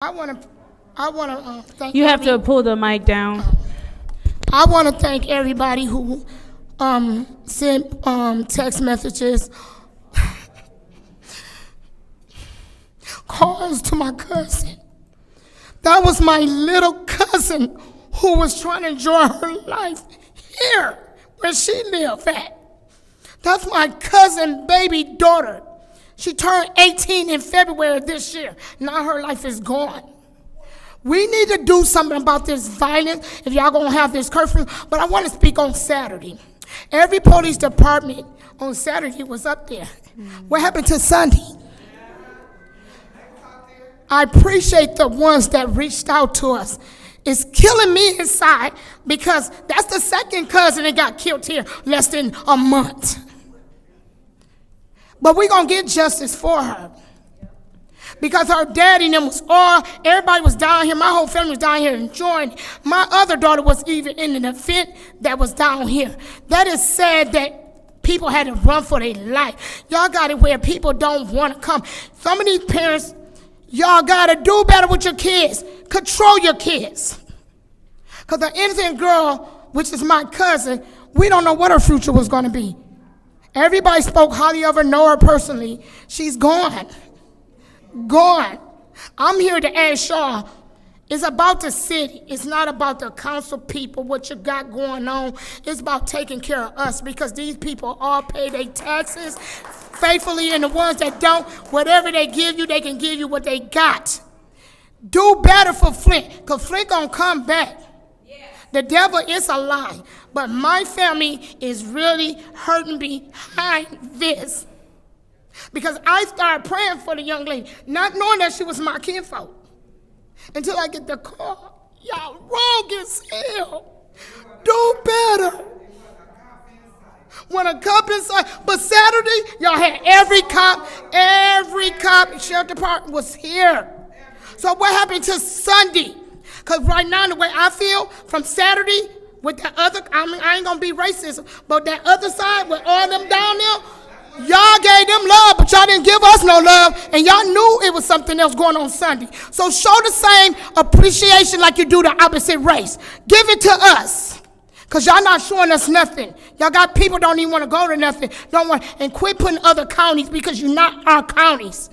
I want to, I want to thank. You have to pull the mic down. I want to thank everybody who sent text messages, calls to my cousin. That was my little cousin who was trying to enjoy her life here where she lived at. That's my cousin, baby daughter. She turned 18 in February this year. Now her life is gone. We need to do something about this violence if y'all gonna have this curfew. But I want to speak on Saturday. Every police department on Saturday was up there. What happened to Sunday? I appreciate the ones that reached out to us. It's killing me inside because that's the second cousin that got killed here less than a month. But we're going to get justice for her. Because her daddy and them was everybody was down here. My whole family was down here enjoying. My other daughter was even in an event that was down here. That is sad that people had to run for their life. Y'all got it where people don't want to come. Some of these parents, y'all got to do better with your kids. Control your kids. Because the innocent girl, which is my cousin, we don't know what her future was going to be. Everybody spoke highly of her, know her personally. She's gone. Gone. I'm here to ask y'all, it's about the city. It's not about the council people, what you got going on. It's about taking care of us because these people all pay their taxes faithfully, and the ones that don't, whatever they give you, they can give you what they got. Do better for Flint, because Flint gonna come back. The devil is a lie, but my family is really hurting behind this. Because I started praying for the young lady, not knowing that she was my kinfolk. Until I get the call, y'all wrong as hell. Do better. When a cop inside, but Saturday, y'all had every cop, sheriff department was here. So what happened to Sunday? Because right now, the way I feel, from Saturday, with that other, I ain't going to be racist, but that other side, with all them down there, y'all gave them love, but y'all didn't give us no love, and y'all knew it was something else going on Sunday. So show the same appreciation like you do the opposite race. Give it to us, because y'all not showing us nothing. Y'all got people don't even want to go to nothing, and quit putting other counties because you're not our counties.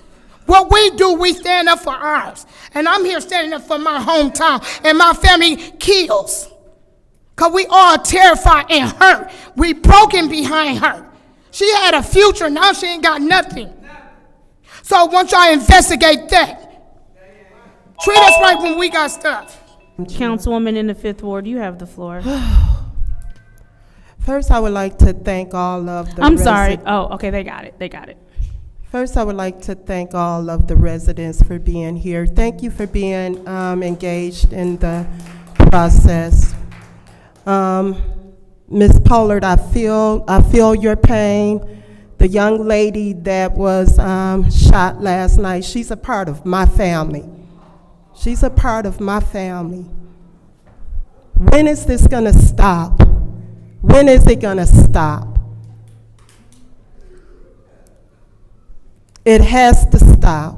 What we do, we stand up for ours. And I'm here standing up for my hometown, and my family kills. Because we all terrified and hurt. We broken behind her. She had a future, now she ain't got nothing. So I want y'all to investigate that. Treat us right when we got stuff. Councilwoman in the 5th Ward, you have the floor. First, I would like to thank all of the I'm sorry. Oh, okay, they got it. First, I would like to thank all of the residents for being here. Thank you for being engaged in the process. Ms. Pollard, I feel your pain. The young lady that was shot last night, she's a part of my family. She's a part of my family. When is this gonna stop? When is it gonna stop? It has to stop.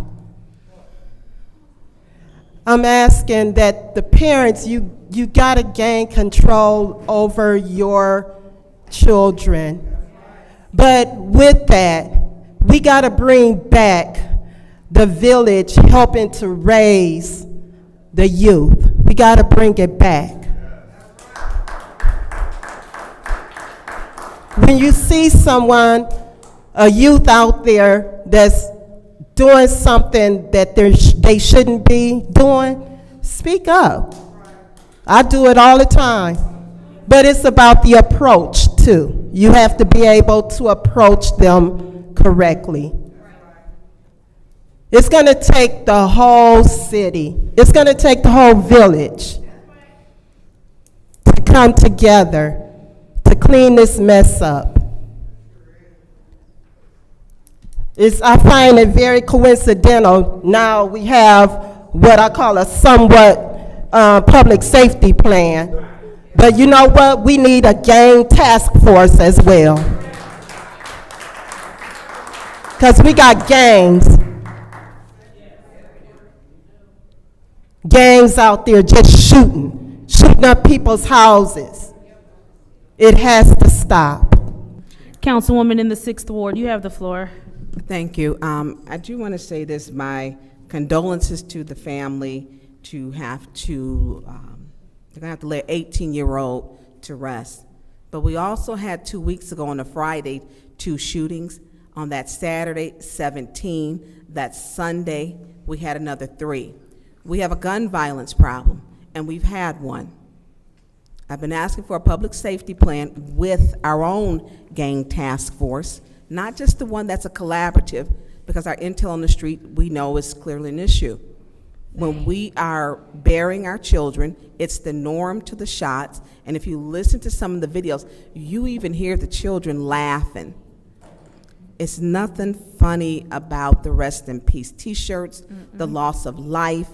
I'm asking that the parents, you gotta gain control over your children. But with that, we gotta bring back the village helping to raise the youth. We gotta bring it back. When you see someone, a youth out there that's doing something that they shouldn't be doing, speak up. I do it all the time. But it's about the approach too. You have to be able to approach them correctly. It's gonna take the whole city. It's gonna take the whole village to come together to clean this mess up. I find it very coincidental. Now we have what I call a somewhat public safety plan. But you know what? We need a gang task force as well. Because we got gangs. gangs out there just shooting up people's houses. It has to stop. Councilwoman in the 6th Ward, you have the floor. Thank you. I do want to say this, my condolences to the family to have to, they're gonna have to lay an 18-year-old to rest. But we also had 2 weeks ago on a Friday, 2 shootings. On that Saturday, 17. That Sunday, we had another 3. We have a gun violence problem, and we've had one. I've been asking for a public safety plan with our own gang task force, not just the one that's a collaborative, because our intel on the street, we know, is clearly an issue. When we are burying our children, it's the norm to the shots, and if you listen to some of the videos, you even hear the children laughing. It's nothing funny about the rest in peace t-shirts, the loss of life,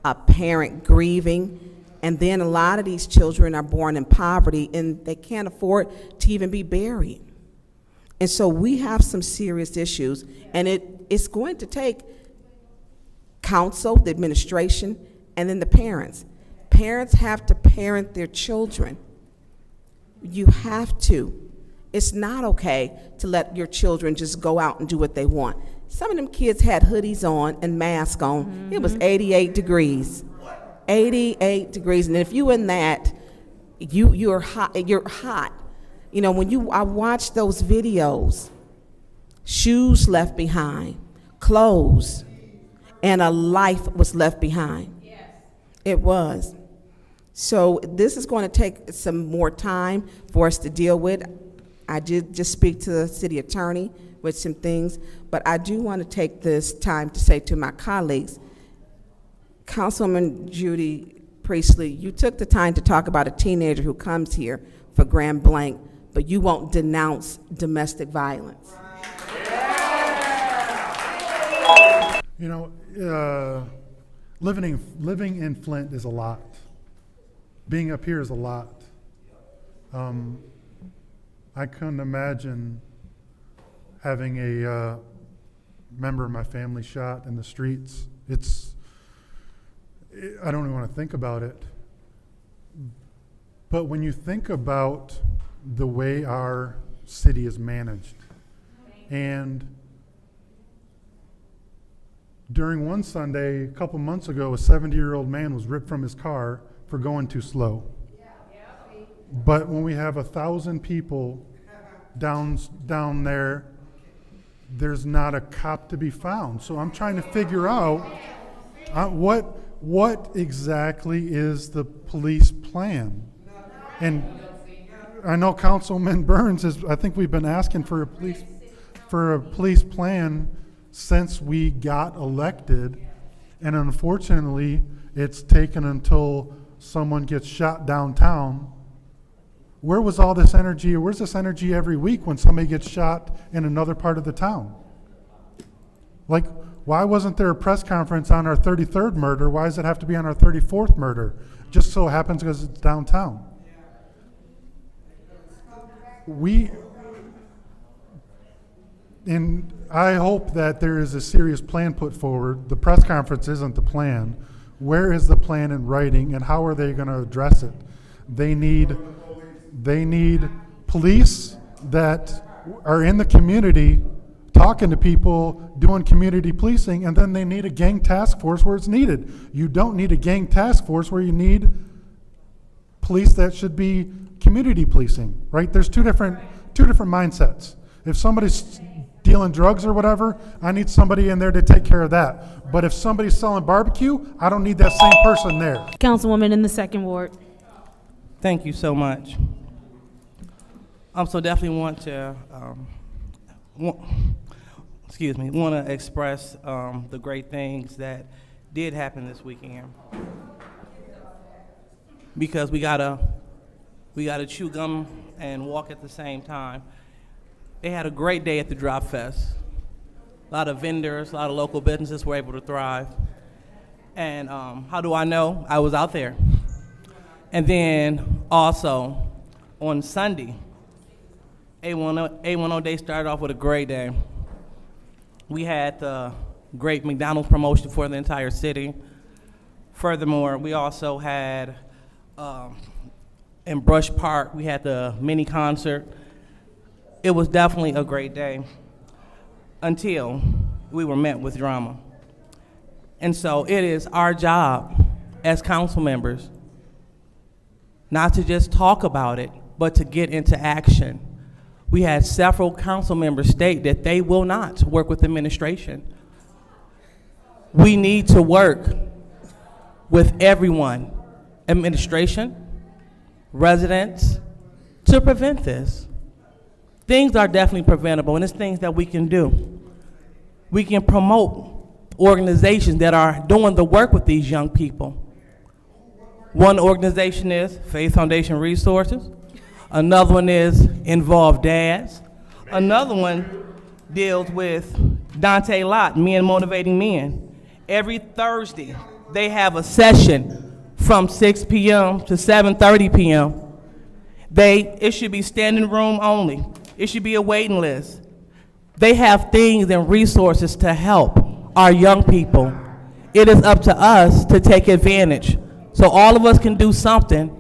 a parent grieving, and then a lot of these children are born in poverty and they can't afford to even be buried. And so we have some serious issues, and it's going to take council, the administration, and then the parents. Parents have to parent their children. You have to. It's not okay to let your children just go out and do what they want. Some of them kids had hoodies on and masks on. It was 88 degrees. 88 degrees. And if you in that, you're hot. You're hot. You know, I watched those videos, shoes left behind, clothes, and a life was left behind. Yes. It was. So this is going to take some more time for us to deal with. I did just speak to the city attorney with some things, but I do want to take this time to say to my colleagues, Councilwoman Judy Priestley, you took the time to talk about a teenager who comes here for grand blank, but you won't denounce domestic violence. You know, living in Flint is a lot. Being up here is a lot. I couldn't imagine having a member of my family shot in the streets. I don't even want to think about it. But when you think about the way our city is managed, and during one Sunday, a couple months ago, a 70-year-old man was ripped from his car for going too slow. But when we have 1,000 people down there, there's not a cop to be found. So I'm trying to figure out what exactly is the police plan. And I know Councilman Burns I think we've been asking for a police plan since we got elected, and unfortunately, it's taken until someone gets shot downtown. Where was all this energy, or where's this energy every week when somebody gets shot in another part of the town? Like, why wasn't there a press conference on our 33rd murder? Why does it have to be on our 34th murder? Just so happens because it's downtown. And I hope that there is a serious plan put forward. The press conference isn't the plan. Where is the plan in writing, and how are they going to address it? They need police that are in the community talking to people, doing community policing, and then they need a gang task force where it's needed. You don't need a gang task force where you need police that should be community policing, right? There's two different mindsets. If somebody's dealing drugs or whatever, I need somebody in there to take care of that. But if somebody's selling barbecue, I don't need that same person there. Councilwoman in the 2nd Ward. Thank you so much. So definitely want to, want to express the great things that did happen this weekend. Because we gotta chew gum and walk at the same time. They had a great day at the Drop Fest. A lot of vendors, a lot of local businesses were able to thrive. And how do I know? I was out there. And then also on Sunday, A10 Day started off with a great day. We had the great McDonald's promotion for the entire city. Furthermore, we also had, in Brush Park, we had the mini concert. It was definitely a great day until we were met with drama. And so it is our job as council members not to just talk about it, but to get into action. We had several council members state that they will not work with administration. We need to work with everyone, administration, residents, to prevent this. Things are definitely preventable, and it's things that we can do. We can promote organizations that are doing the work with these young people. One organization is Faith Foundation Resources. Another one is Involved Dads. Another one deals with Dante Lott, Men Motivating Men. Every Thursday, they have a session from 6 p.m. to 7:30 p.m. It should be standing room only. It should be a waiting list. They have things and resources to help our young people. It is up to us to take advantage. So all of us can do something,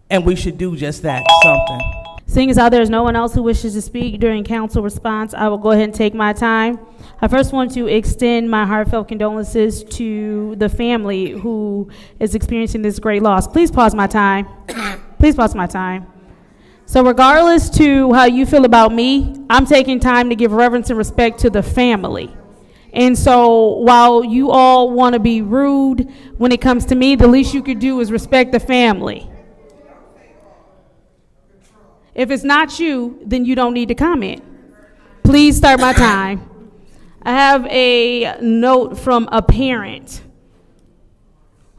and we should do just that, something. Seeing as how there's no one else who wishes to speak during council response, I will go ahead and take my time. I first want to extend my heartfelt condolences to the family who is experiencing this great loss. Please pause my time. Please pause my time. So regardless to how you feel about me, I'm taking time to give reverence and respect to the family. And so while you all want to be rude when it comes to me, the least you could do is respect the family. If it's not you, then you don't need to comment. Please start my time. I have a note from a parent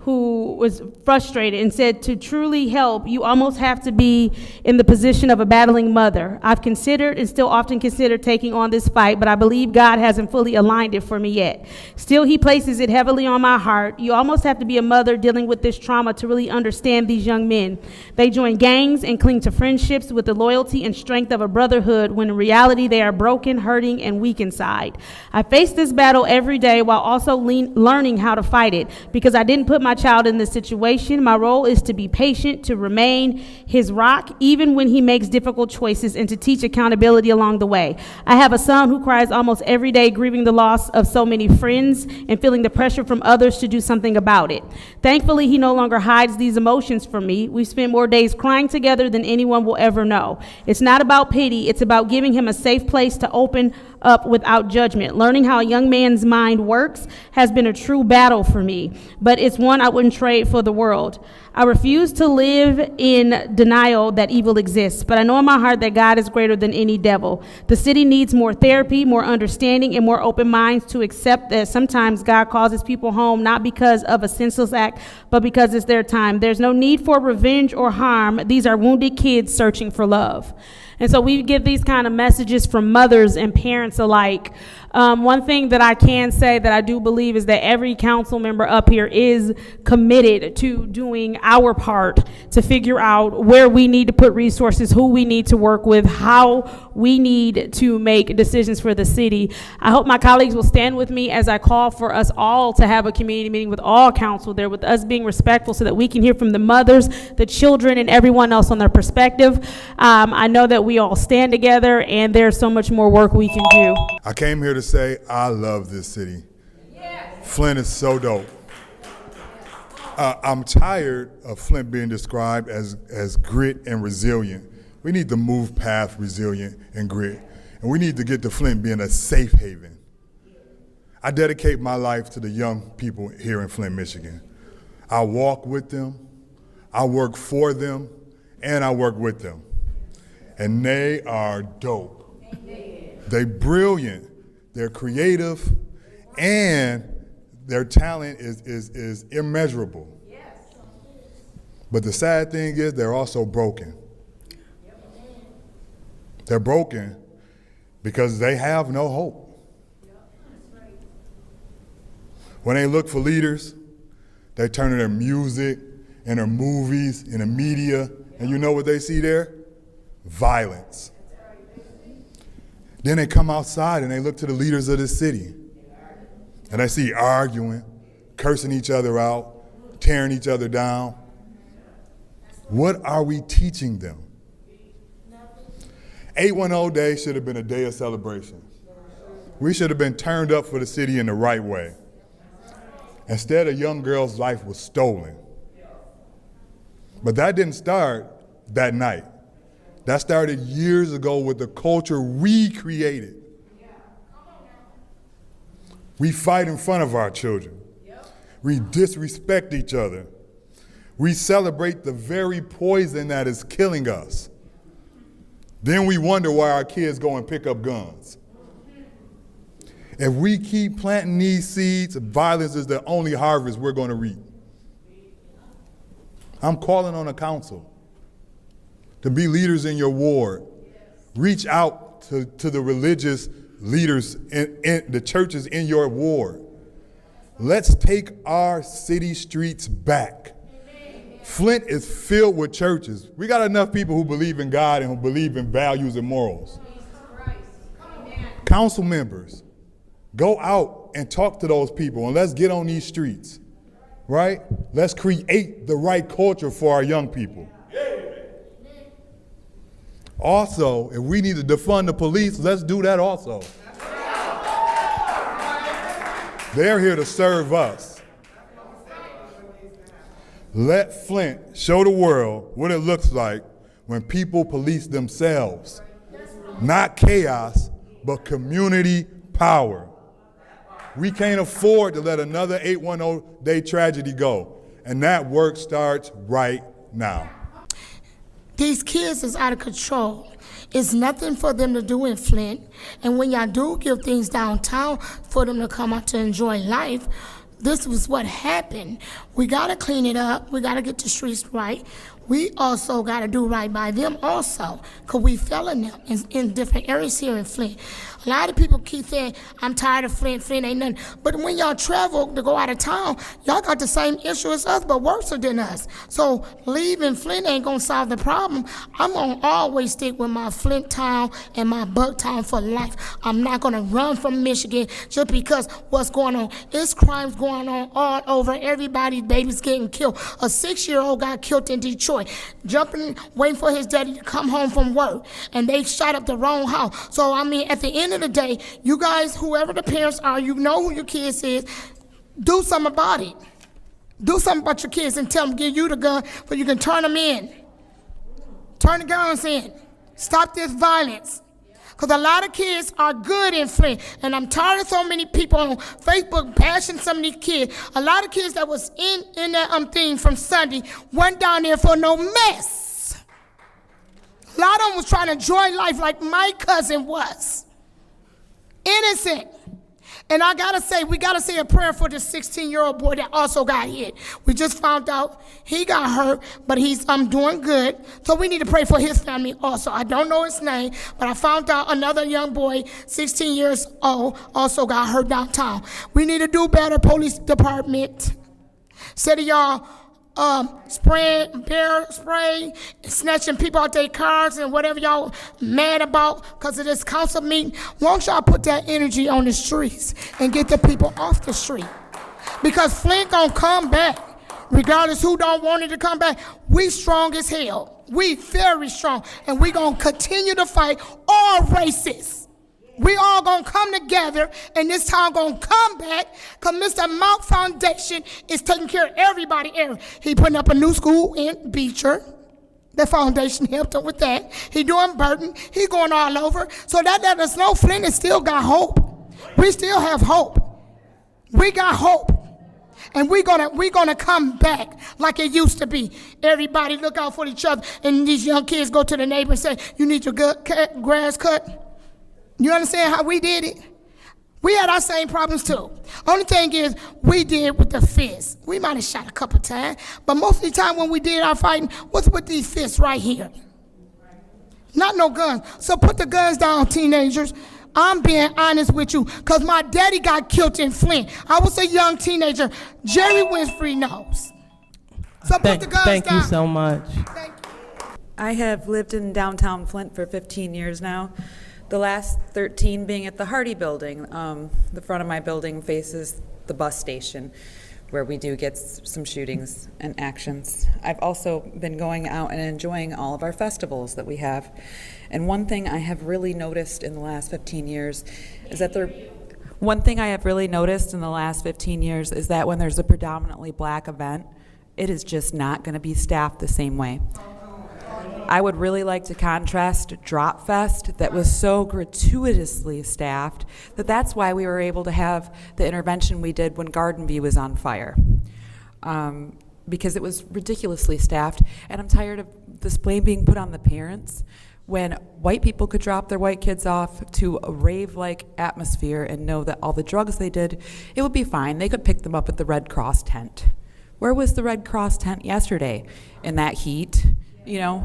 who was frustrated and said, to truly help, you almost have to be in the position of a battling mother. I've considered and still often consider taking on this fight, but I believe God hasn't fully aligned it for me yet. Still, he places it heavily on my heart. You almost have to be a mother dealing with this trauma to really understand these young men. They join gangs and cling to friendships with the loyalty and strength of a brotherhood, when in reality they are broken, hurting, and weak inside. I face this battle every day while also learning how to fight it, because I didn't put my child in this situation. My role is to be patient, to remain his rock, even when he makes difficult choices, and to teach accountability along the way. I have a son who cries almost every day, grieving the loss of so many friends and feeling the pressure from others to do something about it. Thankfully, he no longer hides these emotions from me. We've spent more days crying together than anyone will ever know. It's not about pity. It's about giving him a safe place to open up without judgment. Learning how a young man's mind works has been a true battle for me, but it's one I wouldn't trade for the world. I refuse to live in denial that evil exists, but I know in my heart that God is greater than any devil. The city needs more therapy, more understanding, and more open minds to accept that sometimes God calls his people home not because of a senseless act, but because it's their time. There's no need for revenge or harm. These are wounded kids searching for love. And so we give these kind of messages from mothers and parents alike. One thing that I can say that I do believe is that every council member up here is committed to doing our part to figure out where we need to put resources, who we need to work with, how we need to make decisions for the city. I hope my colleagues will stand with me as I call for us all to have a community meeting with all council there, with us being respectful so that we can hear from the mothers, the children, and everyone else on their perspective. I know that we all stand together, and there's so much more work we can do. I came here to say I love this city. Flint is so dope. I'm tired of Flint being described as grit and resilient. We need to move past resilient and grit, and we need to get to Flint being a safe haven. I dedicate my life to the young people here in Flint, Michigan. I walk with them, I work for them, and I work with them. And they are dope. They're brilliant, they're creative, and their talent is immeasurable. But the sad thing is they're also broken. They're broken because they have no hope. When they look for leaders, they turn to their music and their movies and the media, and you know what they see there? Violence. Then they come outside and they look to the leaders of the city, and they see arguing, cursing each other out, tearing each other down. What are we teaching them? 810 Day should have been a day of celebration. We should have been turned up for the city in the right way. Instead, a young girl's life was stolen. But that didn't start that night. That started years ago with the culture we created. We fight in front of our children. We disrespect each other. We celebrate the very poison that is killing us. Then we wonder why our kids go and pick up guns. If we keep planting these seeds, violence is the only harvest we're going to reap. I'm calling on the council to be leaders in your ward. Reach out to the religious leaders in the churches in your ward. Let's take our city streets back. Flint is filled with churches. We got enough people who believe in God and who believe in values and morals. Council members, go out and talk to those people and let's get on these streets, right? Let's create the right culture for our young people. Also, if we need to defund the police, let's do that also. They're here to serve us. Let Flint show the world what it looks like when people police themselves. Not chaos, but community power. We can't afford to let another 810 Day tragedy go. And that work starts right now. These kids is out of control. It's nothing for them to do in Flint. And when y'all do give things downtown for them to come out to enjoy life, this was what happened. We gotta clean it up. We gotta get the streets right. We also gotta do right by them also, because we failing them in different areas here in Flint. A lot of people keep saying, I'm tired of Flint, Flint ain't nothing. But when y'all travel to go out of town, y'all got the same issue as us, but worse than us. So leaving Flint ain't gonna solve the problem. I'm gonna always stick with my Flint town and my Bucktown for life. I'm not gonna run from Michigan just because what's going on. It's crimes going on all over. Everybody's baby's getting killed. A 6-year-old got killed in Detroit, jumping, waiting for his daddy to come home from work, and they shot up the wrong house. So, I mean, at the end of the day, you guys, whoever the parents are, you know who your kids is, do something about it. Do something about your kids and tell them, give you the gun, so you can turn them in. Turn the guns in. Stop this violence. Because a lot of kids are good in Flint, and I'm tired of so many people on Facebook bashing some of these kids. A lot of kids that was in that thing from Sunday went down there for no mess. A lot of them was trying to enjoy life like my cousin was. Innocent. And I gotta say, we gotta say a prayer for the 16-year-old boy that also got hit. We just found out he got hurt, but he's doing good. So we need to pray for his family also. I don't know his name, but I found out another young boy, 16 years old, also got hurt downtown. We need to do better, police department. Instead of y'all spraying, bear spray, snatching people out their cars and whatever y'all mad about because of this council meeting, won't y'all put that energy on the streets and get the people off the street? Because Flint gonna come back, regardless who don't want it to come back. We strong as hell. We very strong, and we gonna continue to fight all races. We all gonna come together, and this town gonna come back, because Mr. Mount Foundation is taking care of everybody. He putting up a new school in Beecher. The foundation helped him with that. He doing Burton. He going all over. So that let us know Flint has still got hope. We still have hope. We got hope. And we're gonna come back like it used to be. Everybody look out for each other, and these young kids go to the neighbor and say, you need your grass cut? You understand how we did it? We had our same problems too. Only thing is, we did with the fists. We might have shot a couple times, but most of the time when we did our fighting was with these fists right here. Not no guns. So put the guns down, teenagers. I'm being honest with you, because my daddy got killed in Flint. I was a young teenager. Jerry Winfrey knows. So put the guns down. Thank you so much. Thank you. I have lived in downtown Flint for 15 years now. The last 13 being at the Hardy Building. The front of my building faces the bus station. where we do get some shootings and actions. I've also been going out and enjoying all of our festivals that we have. And one thing I have really noticed in the last 15 years is that when there's a predominantly black event, it is just not going to be staffed the same way. I would really like to contrast Drop Fest that was so gratuitously staffed that's why we were able to have the intervention we did when Garden View was on fire. Because it was ridiculously staffed, and I'm tired of this blame being put on the parents when white people could drop their white kids off to a rave-like atmosphere and know that all the drugs they did, it would be fine. They could pick them up at the Red Cross tent. Where was the Red Cross tent yesterday in that heat? You know,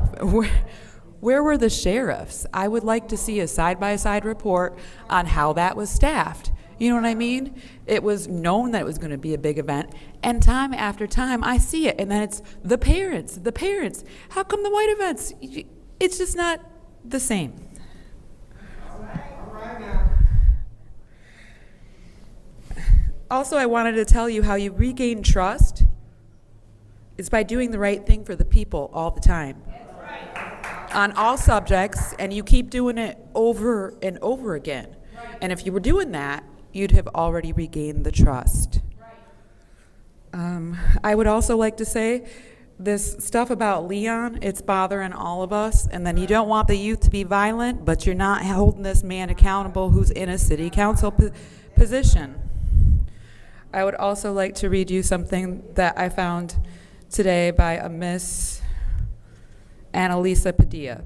where were the sheriffs? I would like to see a side-by-side report on how that was staffed. You know what I mean? It was known that it was going to be a big event, and time after time I see it, and then it's the parents. How come the white events? It's just not the same. Also, I wanted to tell you how you regain trust is by doing the right thing for the people all the time. On all subjects, and you keep doing it over and over again. And if you were doing that, you'd have already regained the trust. I would also like to say this stuff about Leon, it's bothering all of us, and then you don't want the youth to be violent, but you're not holding this man accountable who's in a city council position. I would also like to read you something that I found today by a Miss Annalisa Padilla.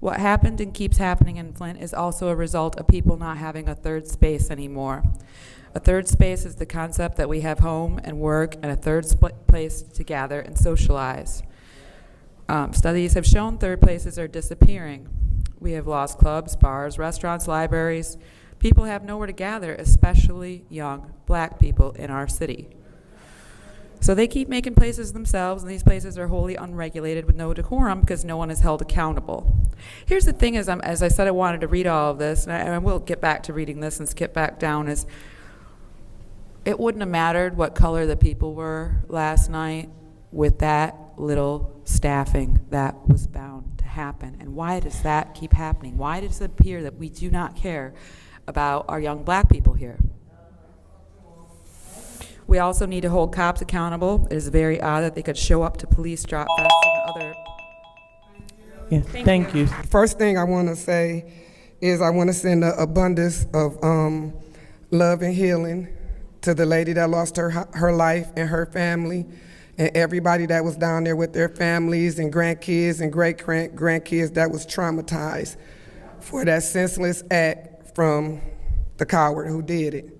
What happened and keeps happening in Flint is also a result of people not having a third space anymore. A third space is the concept that we have home and work and a third place to gather and socialize. Studies have shown third places are disappearing. We have lost clubs, bars, restaurants, libraries. People have nowhere to gather, especially young black people in our city. So they keep making places themselves, and these places are wholly unregulated with no decorum because no one is held accountable. Here's the thing, as I said, I wanted to read all of this, and I will get back to reading this and skip back down, is it wouldn't have mattered what color the people were last night with that little staffing that was bound to happen. And why does that keep happening? Why does it appear that we do not care about our young black people here? We also need to hold cops accountable. It is very odd that they could show up to police drop fests and other. Yes, thank you. First thing I want to say is I want to send an abundance of love and healing to the lady that lost her life and her family, and everybody that was down there with their families and grandkids and great-grandkids that was traumatized for that senseless act from the coward who did it.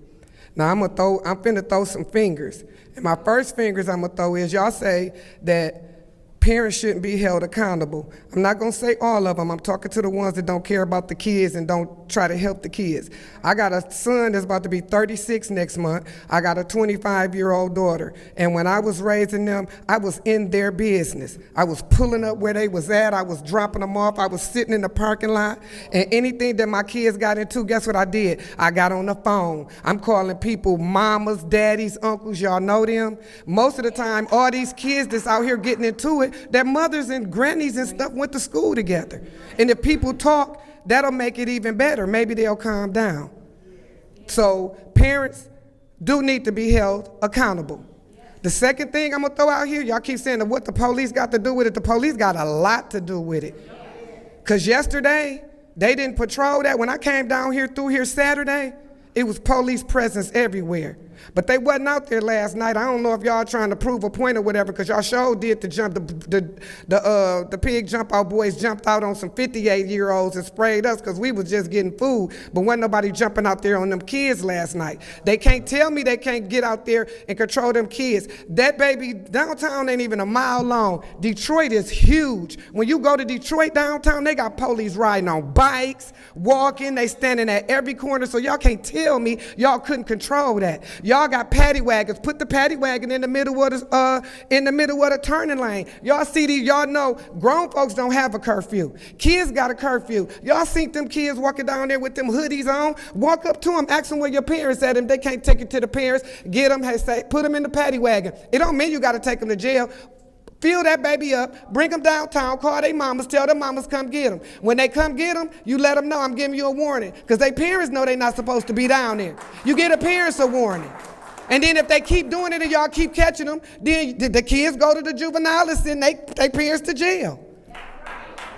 Now I'm finna throw some fingers. And my first fingers I'm gonna throw is y'all say that parents shouldn't be held accountable. I'm not gonna say all of them. I'm talking to the ones that don't care about the kids and don't try to help the kids. I got a son that's about to be 36 next month. I got a 25-year-old daughter. And when I was raising them, I was in their business. I was pulling up where they was at. I was dropping them off. I was sitting in the parking lot. And anything that my kids got into, guess what I did? I got on the phone. I'm calling people mamas, daddies, uncles. Y'all know them. Most of the time, all these kids that's out here getting into it, their mothers and grannies and stuff went to school together. And if people talk, that'll make it even better. Maybe they'll calm down. So parents do need to be held accountable. The second thing I'm gonna throw out here, y'all keep saying that what the police got to do with it. The police got a lot to do with it. Because yesterday, they didn't patrol that. When I came down here through here Saturday, it was police presence everywhere. But they wasn't out there last night. I don't know if y'all trying to prove a point or whatever, because y'all sure did the jump. The pig jump out boys jumped out on some 58-year-olds and sprayed us because we was just getting food. But wasn't nobody jumping out there on them kids last night. They can't tell me they can't get out there and control them kids. That baby, downtown ain't even a mile long. Detroit is huge. When you go to Detroit downtown, they got police riding on bikes, walking, they standing at every corner. So y'all can't tell me y'all couldn't control that. Y'all got paddy wagons. Put the paddy wagon in the middle of the turning lane. Y'all see these, y'all know grown folks don't have a curfew. Kids got a curfew. Y'all seen them kids walking down there with them hoodies on? Walk up to them, ask them where your parents at. If they can't take it to the parents, get them, put them in the paddy wagon. It don't mean you got to take them to jail. Fill that baby up, bring them downtown, call their mamas, tell their mamas come get them. When they come get them, you let them know I'm giving you a warning, because their parents know they're not supposed to be down there. You get the parents a warning. And then if they keep doing it and y'all keep catching them, then the kids go to the juvenile and send their parents to jail.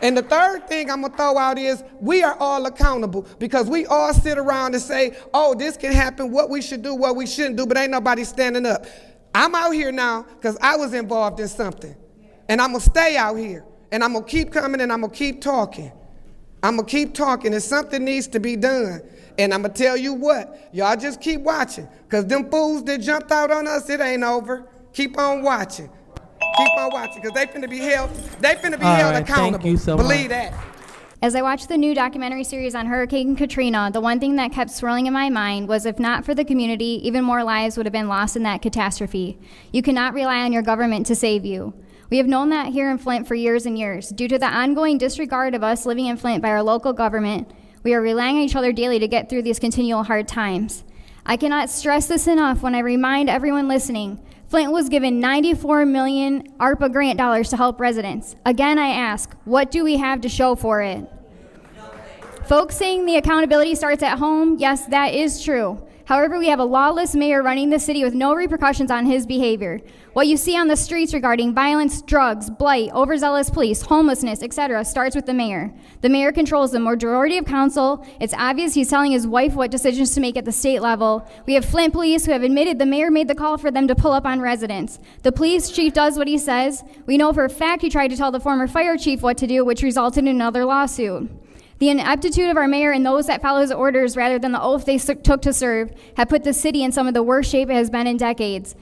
And the third thing I'm gonna throw out is we are all accountable, because we all sit around and say, oh, this can happen, what we should do, what we shouldn't do, but ain't nobody standing up. I'm out here now because I was involved in something. And I'm going to stay out here. And I'm going to keep coming and I'm going to keep talking. I'm going to keep talking, and something needs to be done. And I'm going to tell you what, y'all just keep watching, because them fools that jumped out on us, it ain't over. Keep on watching. Keep on watching, because they finna be held accountable. Thank you so Believe much. that. As I watched the new documentary series on Hurricane Katrina, the one thing that kept swirling in my mind was, if not for the community, even more lives would have been lost in that catastrophe. You cannot rely on your government to save you. We have known that here in Flint for years and years. Due to the ongoing disregard of us living in Flint by our local government, we are relying on each other daily to get through these continual hard times. I cannot stress this enough when I remind everyone listening. Flint was given $94 million ARPA grant dollars to help residents. Again, I ask, what do we have to show for it? Folks saying the accountability starts at home, yes, that is true. However, we have a lawless mayor running the city with no repercussions on his behavior. What you see on the streets regarding violence, drugs, blight, overzealous police, homelessness, etc. starts with the mayor. The mayor controls the majority of council. It's obvious he's telling his wife what decisions to make at the state level. We have Flint police who have admitted the mayor made the call for them to pull up on residents. The police chief does what he says. We know for a fact he tried to tell the former fire chief what to do, which resulted in another lawsuit. The ineptitude of our mayor and those that follow his orders rather than the oath they took to serve have put the city in some of the worst shape it has been in decades.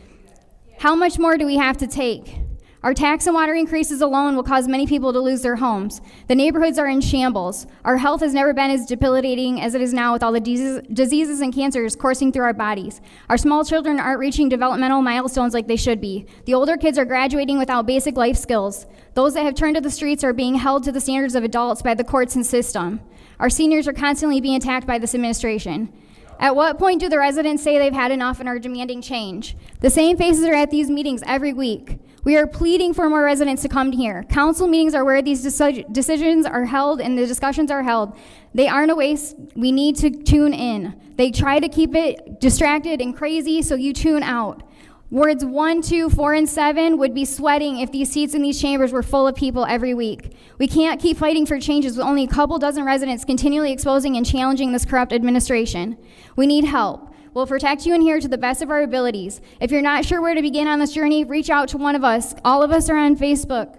How much more do we have to take? Our tax and water increases alone will cause many people to lose their homes. The neighborhoods are in shambles. Our health has never been as debilitating as it is now, with all the diseases and cancers coursing through our bodies. Our small children aren't reaching developmental milestones like they should be. The older kids are graduating without basic life skills. Those that have turned to the streets are being held to the standards of adults by the courts and system. Our seniors are constantly being attacked by this administration. At what point do the residents say they've had enough and are demanding change? The same faces are at these meetings every week. We are pleading for more residents to come here. Council meetings are where these decisions are held and the discussions are held. They aren't a waste. We need to tune in. They try to keep it distracted and crazy, so you tune out. Wards 1, 2, 4, and 7 would be sweating if these seats in these chambers were full of people every week. We can't keep fighting for changes with only a couple dozen residents continually exposing and challenging this corrupt administration. We need help. We'll protect you in here to the best of our abilities. If you're not sure where to begin on this journey, reach out to one of us. All of us are on Facebook.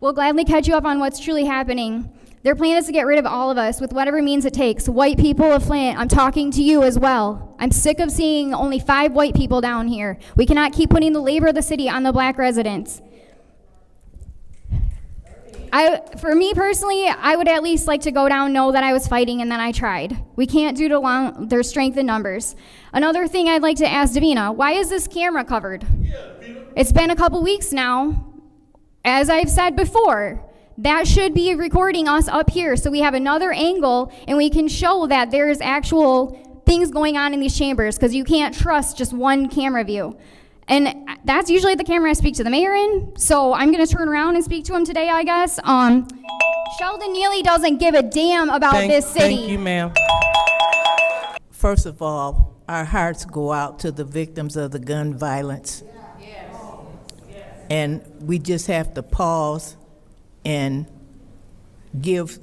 We'll gladly catch you up on what's truly happening. Their plan is to get rid of all of us with whatever means it takes. White people of Flint, I'm talking to you as well. I'm sick of seeing only 5 white people down here. We cannot keep putting the labor of the city on the black residents. For me personally, I would at least like to go down, know that I was fighting, and then I tried. We can't do to their strength in numbers. Another thing I'd like to ask Davina, why is this camera covered? It's been a couple weeks now. As I've said before, that should be recording us up here so we have another angle and we can show that there's actual things going on in these chambers, because you can't trust just one camera view. And that's usually the camera I speak to the mayor in, so I'm going to turn around and speak to him today, I guess. Sheldon Neely doesn't give a damn about this city. Thank you, ma'am. First of all, our hearts go out to the victims of the gun violence. Yes. And we just have to pause and give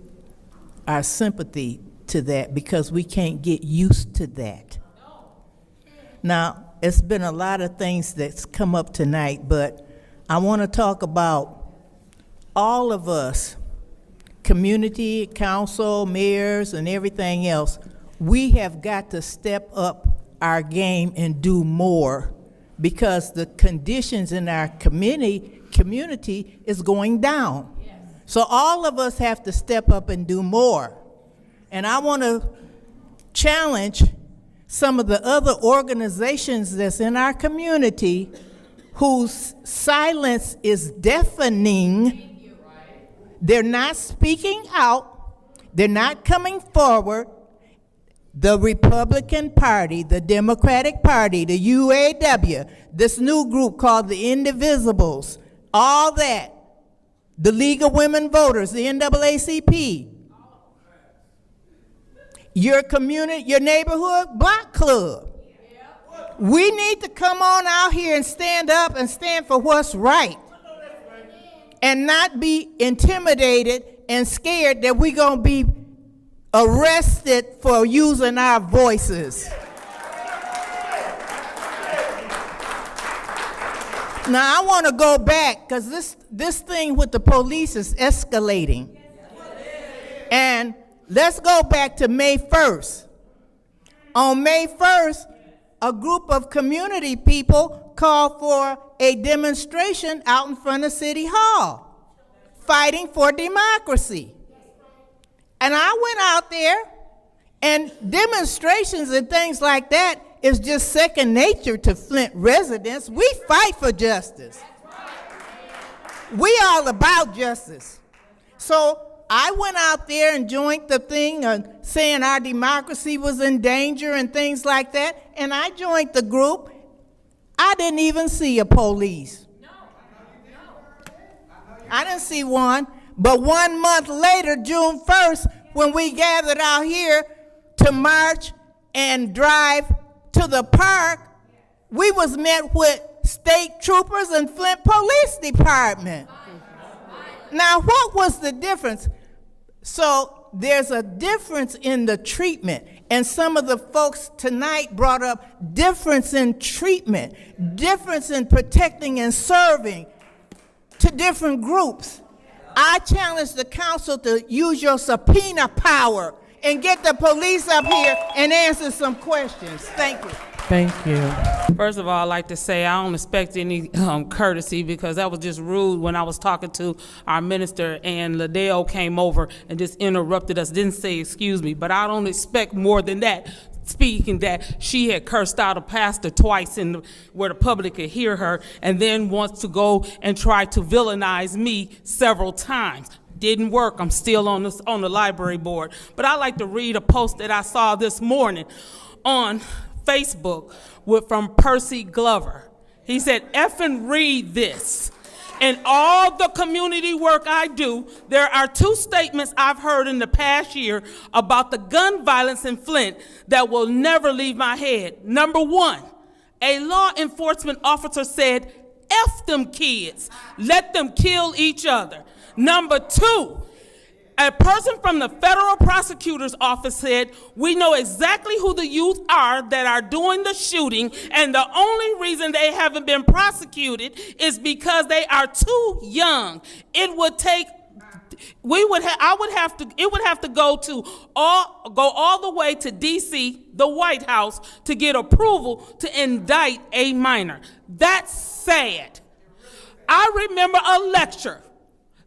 our sympathy to that, because we can't get used to that. Now, it's been a lot of things that's come up tonight, but I want to talk about all of us, community, council, mayors, and everything else. We have got to step up our game and do more, because the conditions in our community is going down. Yes. So all of us have to step up and do more. And I want to challenge some of the other organizations that's in our community whose silence is deafening. They're not speaking out. They're not coming forward. The Republican Party, the Democratic Party, the UAW, this new group called the Indivisibles, all that, the League of Women Voters, the NAACP, your community, your neighborhood block club. We need to come on out here and stand up and stand for what's right and not be intimidated and scared that we're going to be arrested for using our voices. Now, I want to go back because this thing with the police is escalating. And let's go back to May 1st. On May 1st, a group of community people called for a demonstration out in front of City Hall, fighting for democracy. And I went out there, and demonstrations and things like that is just second nature to Flint residents. We fight for justice. We all about justice. So I went out there and joined the thing saying our democracy was in danger and things like that, and I joined the group. I didn't even see a police. I didn't see one. But 1 month later, June 1st, when we gathered out here to march and drive to the park, we was met with state troopers and Flint Police Department. Now, what was the difference? So there's a difference in the treatment. And some of the folks tonight brought up difference in treatment, difference in protecting and serving to different groups. I challenge the council to use your subpoena power and get the police up here and answer some questions. Thank you. Thank you. First of all, I'd like to say I don't expect any courtesy, because that was just rude when I was talking to our minister and Liddell came over and just interrupted us, didn't say excuse me, but I don't expect more than that. Speaking that she had cursed out a pastor twice where the public could hear her, and then wants to go and try to villainize me several times. Didn't work. I'm still on the library board. But I'd like to read a post that I saw this morning on Facebook from Percy Glover. He said, "Effing read this. In all the community work I do, there are two statements I've heard in the past year about the gun violence in Flint that will never leave my head. Number one, a law enforcement officer said, F them kids, let them kill each other. Number two, a person from the federal prosecutor's office said, we know exactly who the youth are that are doing the shooting, and the only reason they haven't been prosecuted is because they are too young. It would take, it would have to go all the way to DC, the White House, to get approval to indict a minor. That's sad. I remember a lecture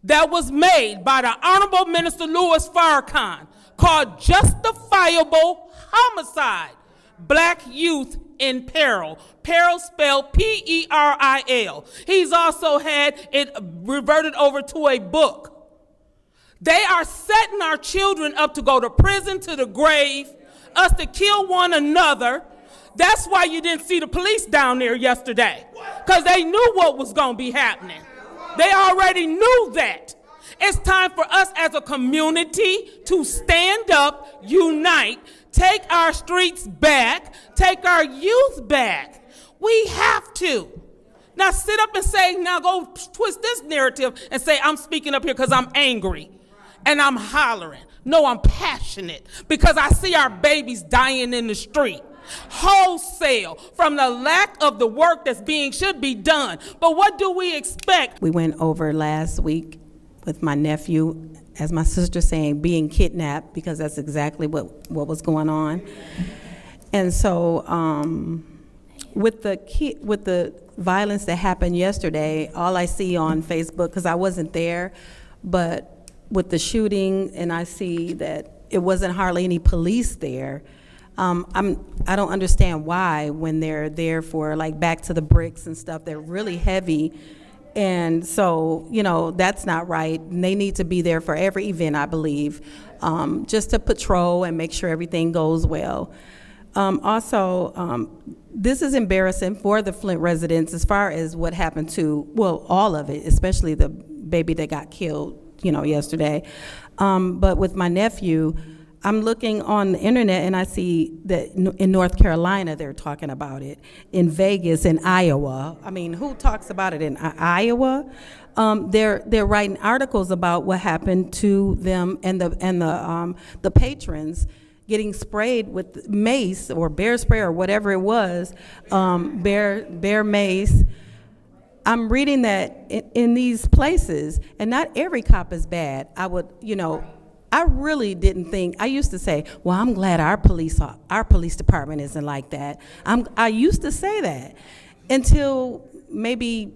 that was made by the Honorable Minister Louis Farrakhan called Justifiable Homicide, Black Youth in Peril. Peril spelled P-E-R-I-L. He's also had it reverted over to a book. They are setting our children up to go to prison, to the grave, us to kill one another. That's why you didn't see the police down there yesterday, because they knew what was going to be happening. They already knew that. It's time for us as a community to stand up, unite, take our streets back, take our youth back. We have to. Now sit up and say, now go twist this narrative and say, I'm speaking up here because I'm angry and I'm hollering. No, I'm passionate because I see our babies dying in the street. Wholesale from the lack of the work that's should be done. But what do we expect? We went over last week with my nephew, as my sister saying, being kidnapped, because that's exactly what was going on. And so with the violence that happened yesterday, all I see on Facebook, because I wasn't there, but with the shooting, and I see that it wasn't hardly any police there, I don't understand why, when they're there for like back to the bricks and stuff, they're really heavy. And so, that's not right. And they need to be there for every event, I believe, just to patrol and make sure everything goes well. Also, this is embarrassing for the Flint residents as far as what happened to, well, all of it, especially the baby that got killed, yesterday. But with my nephew, I'm looking on the internet and I see that in North Carolina they're talking about it, in Vegas, in Iowa. I mean, who talks about it in Iowa? They're writing articles about what happened to them and the patrons getting sprayed with mace or bear spray or whatever it was, bear mace. I'm reading that in these places, and not every cop is bad. I really didn't think, I used to say, well, I'm glad our police department isn't like that. I used to say that until maybe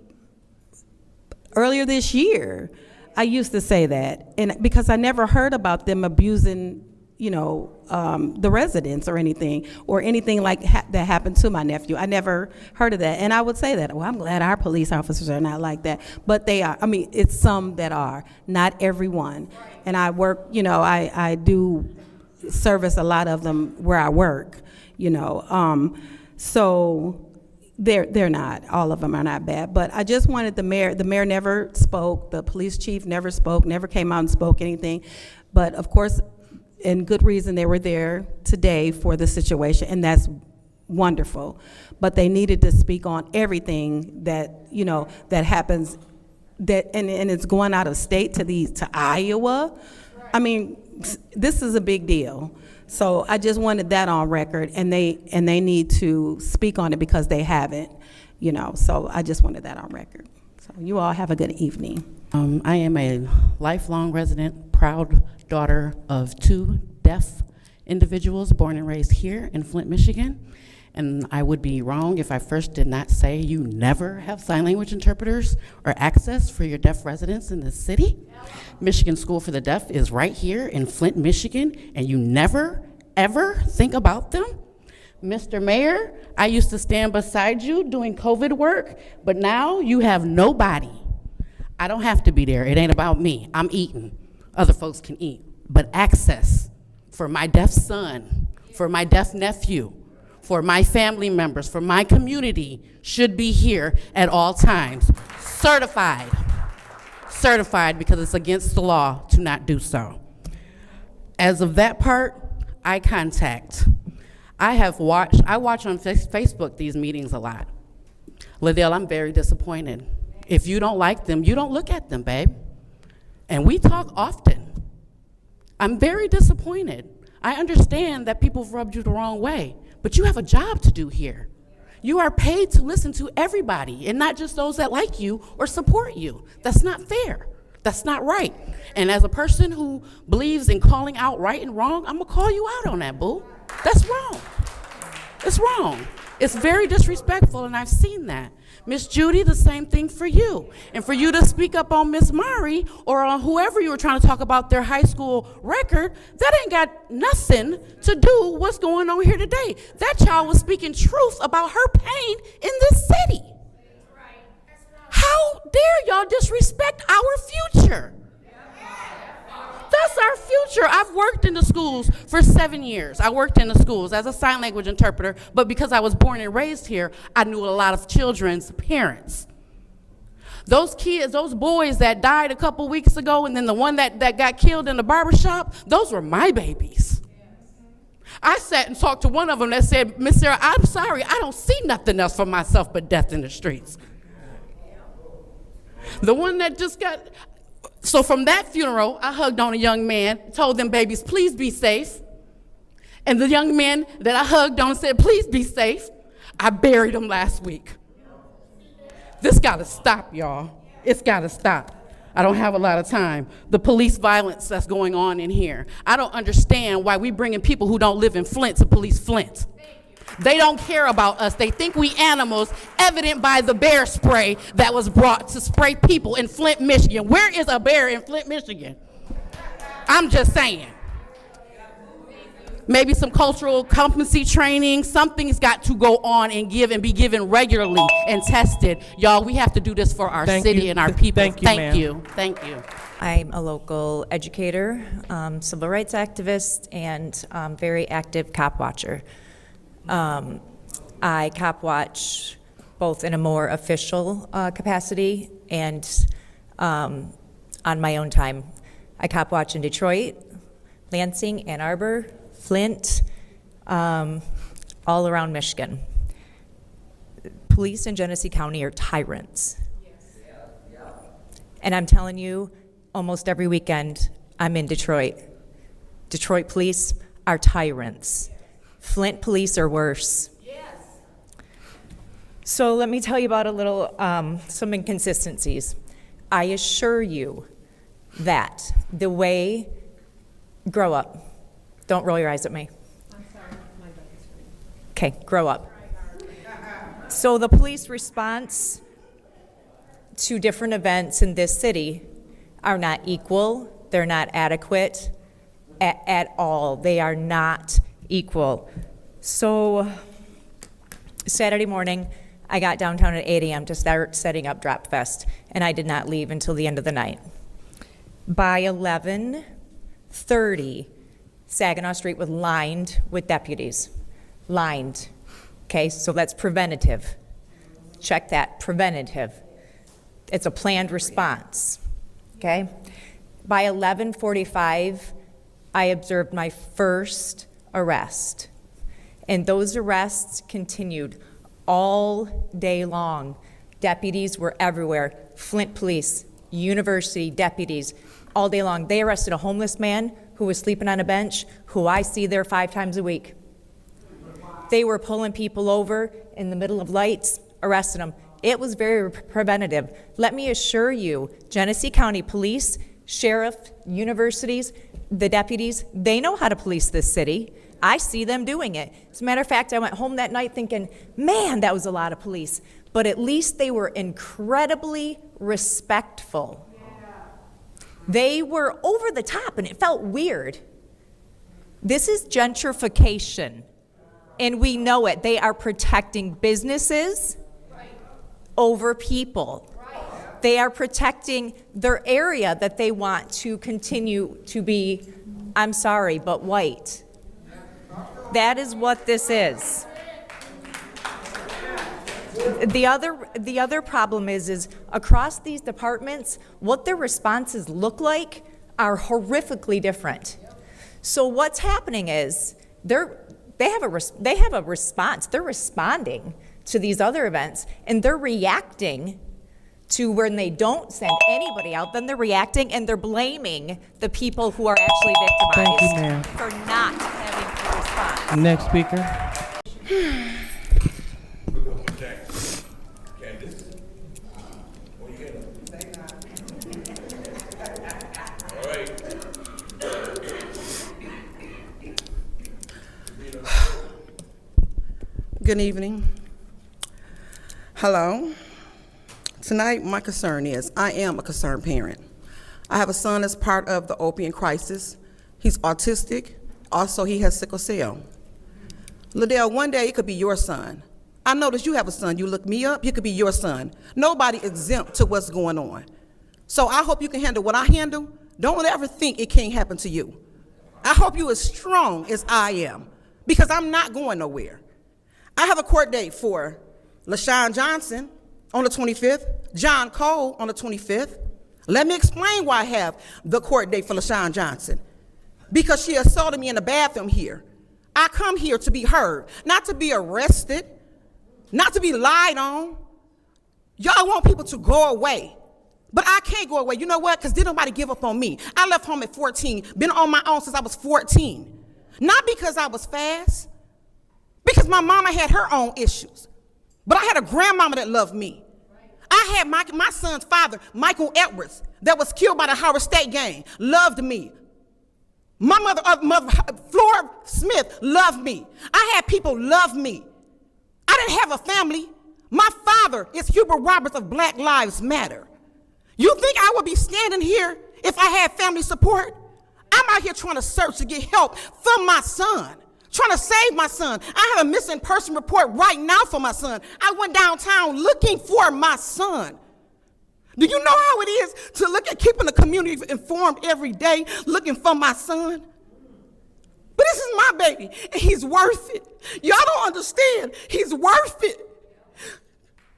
earlier this year. I used to say that, and because I never heard about them abusing, the residents or anything like that happened to my nephew. I never heard of that, and I would say that, well, I'm glad our police officers are not like that, but they are. I mean, it's some that are, not everyone. And I work, I do service a lot of them where I work, so they're not, all of them are not bad. But I just wanted the mayor never spoke, the police chief never spoke, never came out and spoke anything. But of course, and good reason, they were there today for the situation, and that's wonderful. But they needed to speak on everything that, that happens, that and it's going out of state to Iowa. I mean, this is a big deal. So I just wanted that on record, and they need to speak on it because they haven't, so I just wanted that on record. So you all have a good evening. I am a lifelong resident, proud daughter of 2 deaf individuals born and raised here in Flint, Michigan. And I would be wrong if I first did not say you never have sign language interpreters or access for your deaf residents in this city. Michigan School for the Deaf is right here in Flint, Michigan, and you never, ever think about them. Mr. Mayor, I used to stand beside you doing COVID work, but now you have nobody. I don't have to be there. It ain't about me. I'm eating. Other folks can eat. But access for my deaf son, for my deaf nephew, for my family members, for my community should be here at all times. Certified. Certified, because it's against the law to not do so. As of that part, eye contact. I watch on Facebook these meetings a lot. Liddell, I'm very disappointed. If you don't like them, you don't look at them, babe. And we talk often. I'm very disappointed. I understand that people have rubbed you the wrong way, but you have a job to do here. You are paid to listen to everybody, and not just those that like you or support you. That's not fair. That's not right. And as a person who believes in calling out right and wrong, I'm gonna call you out on that, boo. That's wrong. It's wrong. It's very disrespectful, and I've seen that. Miss Judy, the same thing for you. And for you to speak up on Miss Mari or on whoever you were trying to talk about their high school record, that ain't got nothing to do with what's going on here today. That child was speaking truth about her pain in this city. How dare y'all disrespect our future? That's our future. I've worked in the schools for 7 years. I worked in the schools as a sign language interpreter, but because I was born and raised here, I knew a lot of children's parents. Those kids, those boys that died a couple weeks ago, and then the one that got killed in the barbershop, those were my babies. I sat and talked to one of them that said, Miss Sarah, I'm sorry, I don't see nothing else for myself but death in the streets. The one that just got... So from that funeral, I hugged on a young man, told them babies, please be safe. And the young man that I hugged on said, please be safe. I buried him last week. This gotta stop, y'all. It's gotta stop. I don't have a lot of time. The police violence that's going on in here. I don't understand why we bringing people who don't live in Flint to police Flint. They don't care about us. They think we animals, evident by the bear spray that was brought to spray people in Flint, Michigan. Where is a bear in Flint, Michigan? I'm just saying. maybe some cultural competency training. Something's got to go on and be given regularly and tested. Y'all, we have to do this for our city and our people. Thank you, ma'am. Thank you. I'm a local educator, civil rights activist, and very active cop watcher. I cop watch both in a more official capacity and on my own time. I cop watch in Detroit, Lansing, Ann Arbor, Flint, all around Michigan. Police in Genesee County are tyrants. And I'm telling you, almost every weekend I'm in Detroit. Detroit police are tyrants. Flint police are worse. So let me tell you about a little, some inconsistencies. I assure you that the way, grow up. Don't roll your eyes at me. I'm sorry, my back is free. Okay, grow up. So the police response to different events in this city are not equal. They're not adequate at all. They are not equal. So Saturday morning, I got downtown at 8 a.m. to start setting up Drop Fest, and I did not leave until the end of the night. By 11:30, Saginaw Street was lined with deputies. Lined. Okay, so that's preventative. Check that, preventative. It's a planned response. Okay? By 11:45, I observed my first arrest. And those arrests continued all day long. Deputies were everywhere. Flint police, university deputies, all day long. They arrested a homeless man who was sleeping on a bench, who I see there 5 times a week. They were pulling people over in the middle of lights, arresting them. It was very preventative. Let me assure you, Genesee County Police, Sheriff, universities, the deputies, they know how to police this city. I see them doing it. As a matter of fact, I went home that night thinking, man, that was a lot of police. But at least they were incredibly respectful. They were over the top, and it felt weird. This is gentrification, and we know it. They are protecting businesses over people. They are protecting their area that they want to continue to be, I'm sorry, but white. That is what this is. The other problem is across these departments, what their responses look like are horrifically different. So what's happening is they have a response. They're responding to these other events, and they're reacting to when they don't send anybody out. Then they're reacting and they're blaming the people who are actually victimized. Thank you, ma'am. For not having to respond. Next speaker. Good evening. Hello. Tonight, my concern is, I am a concerned parent. I have a son that's part of the opiate crisis. He's autistic. Also, he has sickle cell. Liddell, one day it could be your son. I notice you have a son. You look me up, he could be your son. Nobody exempt to what's going on. So I hope you can handle what I handle. Don't ever think it can't happen to you. I hope you're as strong as I am, because I'm not going nowhere. I have a court date for LaShawn Johnson on the 25th, John Cole on the 25th. Let me explain why I have the court date for LaShawn Johnson. Because she assaulted me in the bathroom here. I come here to be heard, not to be arrested, not to be lied on. Y'all want people to go away, but I can't go away. You know what? Because didn't nobody give up on me. I left home at 14, been on my own since I was 14. Not because I was fast, because my mama had her own issues. But I had a grandmama that loved me. I had my son's father, Michael Edwards, that was killed by the Howard State gang, loved me. My mother, Flora Smith, loved me. I had people love me. I didn't have a family. My father is Hubert Roberts of Black Lives Matter. You think I would be standing here if I had family support? I I'm out here trying to search to get help for my son, trying to save my son. I have a missing person report right now for my son. I went downtown looking for my son. Do you know how it is to look at keeping the community informed every day, looking for my son? But this is my baby, and he's worth it. Y'all don't understand. He's worth it.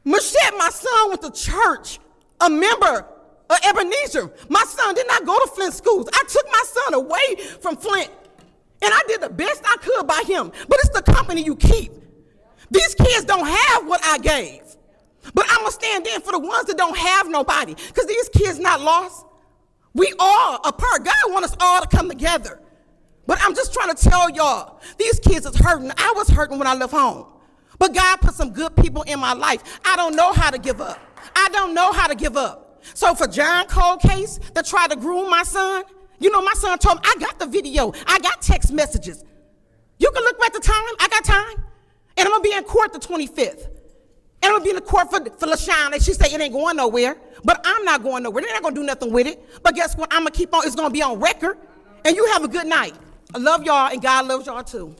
Machette, my son, went to church, a member of Ebenezer. My son did not go to Flint schools. I took my son away from Flint, and I did the best I could by him. But it's the company you keep. These kids don't have what I gave. But I'm going to stand in for the ones that don't have nobody, because these kids not lost. We all a part. God wants us all to come together. But I'm just trying to tell y'all, these kids is hurting. I was hurting when I left home. But God put some good people in my life. I don't know how to give up. I don't know how to give up. So for John Cole case that tried to groom my son, you know, my son told me, I got the video. I got text messages. You can look back the time. I got time. And I'm going to be in court the 25th. And I'm going to be in the court for LaShawn. And she said it ain't going nowhere. But I'm not going nowhere. They're not going to do nothing with it. But guess what? I'm going to keep on. It's going to be on record. And you have a good night. I love y'all, and God loves y'all too.